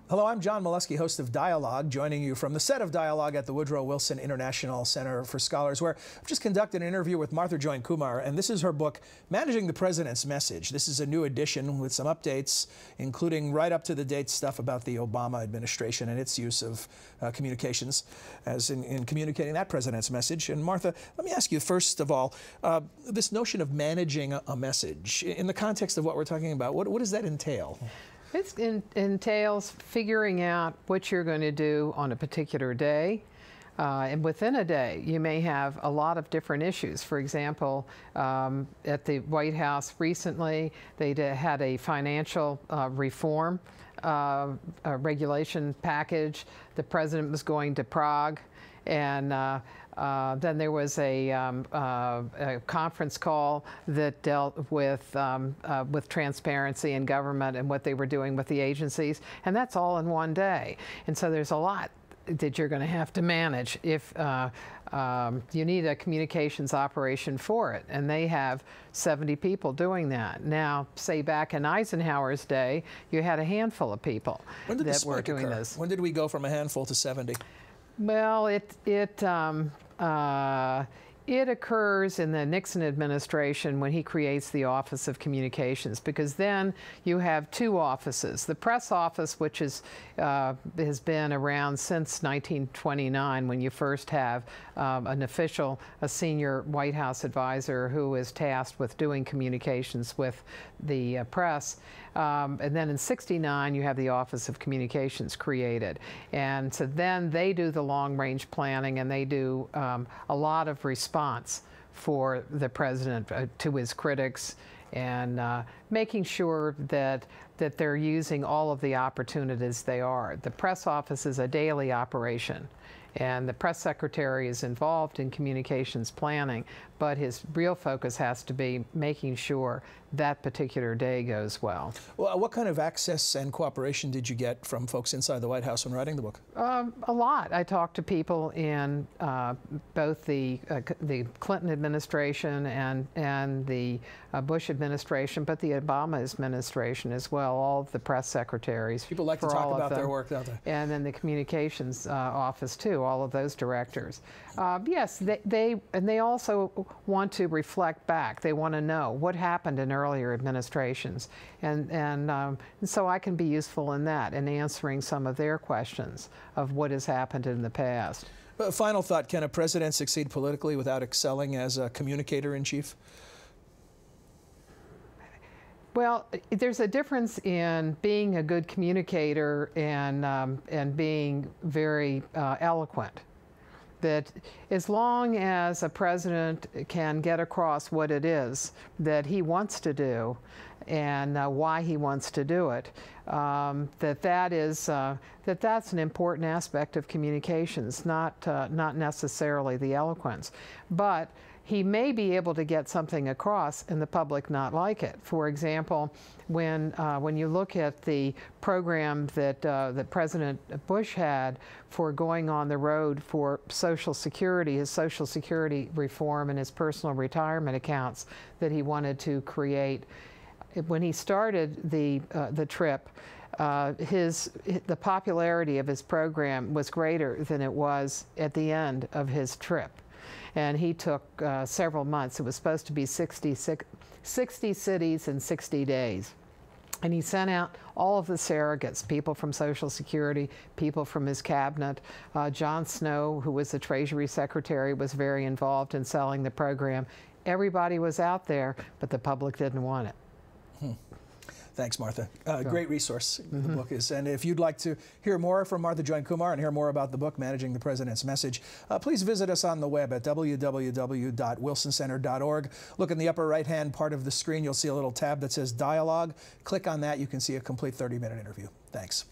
Hello, I'm John Milewski, host of Dialogue, joining you from the set of Dialogue at the Woodrow Wilson International Center for Scholars, where I've just conducted an interview with Martha Joynt Kumar, and this is her book, Managing the President's Message. This is a new edition with some updates, including right up to the date stuff about the Obama administration and its use of communications as in communicating that president's message. And Martha, let me ask you first of all, this notion of managing a message, in the context of what we're talking about, what does that entail? It entails figuring out what you're going to do on a particular day. And within a day, you may have a lot of different issues. For example, at the White House recently, they had a financial reform regulation package. The president was going to Prague, and then there was a conference call that dealt with transparency in government and what they were doing with the agencies, and that's all in one day. And so there's a lot that you're going to have to manage if you need a communications operation for it, and they have 70 people doing that. Now, say back in Eisenhower's day, you had a handful of people that were doing this. When did we go from a handful to 70? Well, it occurs in the Nixon administration when he creates the Office of Communications, because then you have two offices. The press office, which has been around since 1929, when you first have a senior White House advisor who is tasked with doing communications with the press. And then in '69, you have the Office of Communications created. And so then they do the long-range planning, and they do a lot of response for the president to his critics, and making sure that they're using all of the opportunities they are. The press office is a daily operation, and the press secretary is involved in communications planning, but his real focus has to be making sure that particular day goes well. Well, what kind of access and cooperation did you get from folks inside the White House when writing the book? A lot. I talked to people in both the Clinton administration and the Bush administration, but the Obama administration as well, all of the press secretaries. People like to talk about their work, don't they? And then the communications office too, all of those directors. Yes, they also want to reflect back. They want to know what happened in earlier administrations, and so I can be useful in that, in answering some of their questions of what has happened in the past. Final thought, can a president succeed politically without excelling as a communicator-in-chief? Well, there's a difference in being a good communicator and being very eloquent. That as long as a president can get across what it is that he wants to do and why he wants to do it, that's an important aspect of communications, not necessarily the eloquence. But he may be able to get something across and the public not like it. For example, when you look at the program that President Bush had for going on the road for Social Security, his Social Security reform and his personal retirement accounts that he wanted to create, when he started the trip, the popularity of his program was greater than it was at the end of his trip. And he took several months. It was supposed to be 60 cities in 60 days. And he sent out all of the surrogates, people from Social Security, people from his cabinet. John Snow, who was the Treasury Secretary, was very involved in selling the program. Everybody was out there, but the public didn't want it. Thanks, Martha. Great resource, the book is. And if you'd like to hear more from Martha Joynt Kumar and hear more about the book, Managing the President's Message, please visit us on the web at www.wilsoncenter.org. Look in the upper right-hand part of the screen. You'll see a little tab that says Dialogue. Click on that. You can see a complete 30-minute interview. Thanks.